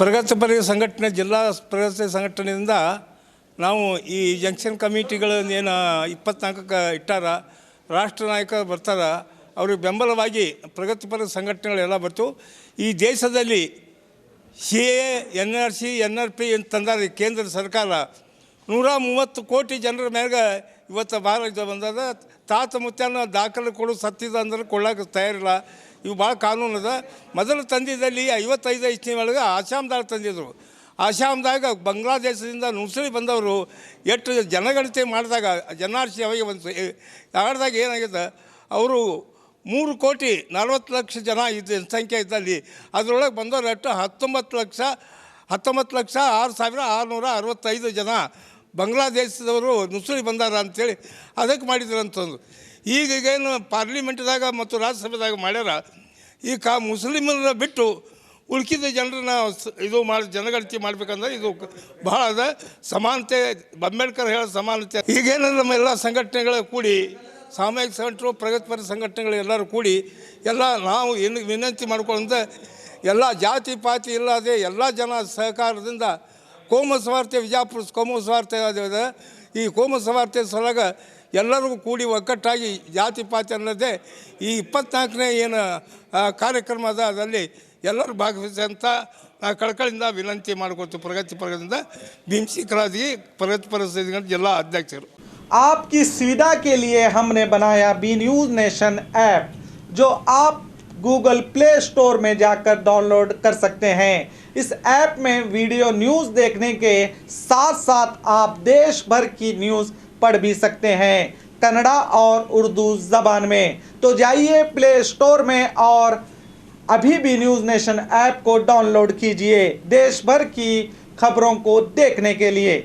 ಪ್ರಗತಿಪರ ಸಂಘಟನೆ ಜಿಲ್ಲಾ ಪ್ರಗತಿ ಸಂಘಟನೆಯಿಂದ ನಾವು ಈ ಜಂಕ್ಷನ್ ಕಮಿಟಿಗಳನ್ನೇನು 24ಕ್ಕೆ ಇಟ್ಟಾರ, ರಾಷ್ಟ್ರ ನಾಯಕರು ಬರ್ತಾರ, ಅವ್ರಿಗೆ ಬೆಂಬಲವಾಗಿ ಪ್ರಗತಿಪರ ಸಂಘಟನೆಗಳೆಲ್ಲ ಬರ್ತು. ಈ ದೇಶದಲ್ಲಿ CAA, NRC, NRP ಅಂತ ತಂದಾರೆ ಕೇಂದ್ರ ಸರ್ಕಾರ. 130 ಕೋಟಿ ಜನರ ಮ್ಯಾಗ ಇವತ್ತು ಭಾರತ ಬಂದದ. ತಾತ ಮುತ್ಯಾನ ದಾಖಲೆ ಕೊಡು ಸತ್ತಿದ ಅಂದ್ರೆ ಕೊಳ್ಳಕ್ಕೆ ತಯಾರಿಲ್ಲ. ಇವು ಭಾಳ ಕಾನೂನು ಅದ. ಮೊದಲು ತಂದಿದ್ದಲ್ಲಿ 55 ಇಸ್ವಿ ಒಳಗೆ ಆಸಾಮ್ದಾಗ ತಂದಿದ್ರು. ಆಸಾಮ್ದಾಗ ಬಾಂಗ್ಲಾದೇಶದಿಂದ ನುಸುಳಿ ಬಂದವರು ಎಷ್ಟು ಜನಗಣತಿ ಮಾಡಿದಾಗ NRC ಅವಾಗ ಬಂತು. ಆಡ್ದಾಗ ಏನಾಗಿದೆ, ಅವರು 3 ಕೋಟಿ 40 ಲಕ್ಷ ಜನ ಸಂಖ್ಯೆ ಇದ್ದಲ್ಲಿ ಅದರೊಳಗೆ ಬಂದವರು ಅಷ್ಟು 19,06,665 ಜನ ಬಾಂಗ್ಲಾದೇಶದವರು ನುಸುಳಿ ಬಂದಾರ ಅಂಥೇಳಿ ಅದಕ್ಕೆ ಮಾಡಿದ್ರು ಅಂತಂದು. ಈಗೇನು ಪಾರ್ಲಿಮೆಂಟ್ದಾಗ ಮತ್ತು ರಾಜ್ಯಸಭೆದಾಗ ಮಾಡ್ಯಾರ. ಈಗ ಮುಸ್ಲಿಮರ ಬಿಟ್ಟು ಉಳ್ಕಿದ ಜನರನ್ನ ಇದು ಮಾಡಿ ಜನಗಣತಿ ಮಾಡ್ಬೇಕಂದ್ರೆ ಇದು ಭಾಳ ಅದ. ಸಮಾನತೆ, ಅಂಬೇಡ್ಕರ್ ಹೇಳೋ ಸಮಾನತೆ. ಈಗೇನು ನಮ್ಮೆಲ್ಲ ಸಂಘಟನೆಗಳು ಕೂಡಿ, ಸಾಮಾಜಿಕ ಸಂಘಟನೆ, ಪ್ರಗತಿಪರ ಸಂಘಟನೆಗಳು ಎಲ್ಲರೂ ಕೂಡಿ ಎಲ್ಲ ನಾವು ಏನು ವಿನಂತಿ ಮಾಡ್ಕೊಳ್ಳೋಂಥ ಎಲ್ಲ ಜಾತಿ ಪಾತಿ ಇಲ್ಲದೆ ಎಲ್ಲ ಜನ ಸಹಕಾರದಿಂದ ಕೋಮು ಸ್ವಾರ್ಥ, ವಿಜಾಪುರ ಕೋಮು ಸ್ವಾರ್ಥ ಇದೆ. ಈ ಕೋಮು ಸ್ವಾರ್ಥ ಸಲುವಾಗ ಎಲ್ಲರಿಗೂ ಕೂಡಿ ಒಗ್ಗಟ್ಟಾಗಿ ಜಾತಿ ಪಾತಿ ಅನ್ನೋದೇ ಈ 24ನೇ ಏನು ಕಾರ್ಯಕ್ರಮ ಅದ, ಅದರಲ್ಲಿ ಎಲ್ಲರೂ ಭಾಗವಹಿಸಿ ಅಂತ ಕಳಕಳಿಂದ ವಿನಂತಿ ಮಾಡ್ಕೊಳ್ತೀವಿ. ಪ್ರಗತಿಪರದಿಂದ ಭೀಮಶಿಖರಾದಿ ಪ್ರಗತಿಪರ ಜಿಲ್ಲಾ ಅಧ್ಯಕ್ಷರು. आपकी सुविधा के लिए हमने बनाया बी न्यूज़ नेशन ऐप, जो आप गूगल प्ले स्टोर में जाकर डाउनलोड कर सकते हैं। इस ऐप में वीडियो न्यूज़ देखने के साथ साथ आप देश भर की न्यूज़ पढ़ भी सकते हैं, कन्नड़ा और उर्दू ज़बान में। तो जाइए प्ले स्टोर में और अभी भी न्यूज़ नेशन ऐप को डाउनलोड कीजिए देश भर की खबरों को देखने के लिए।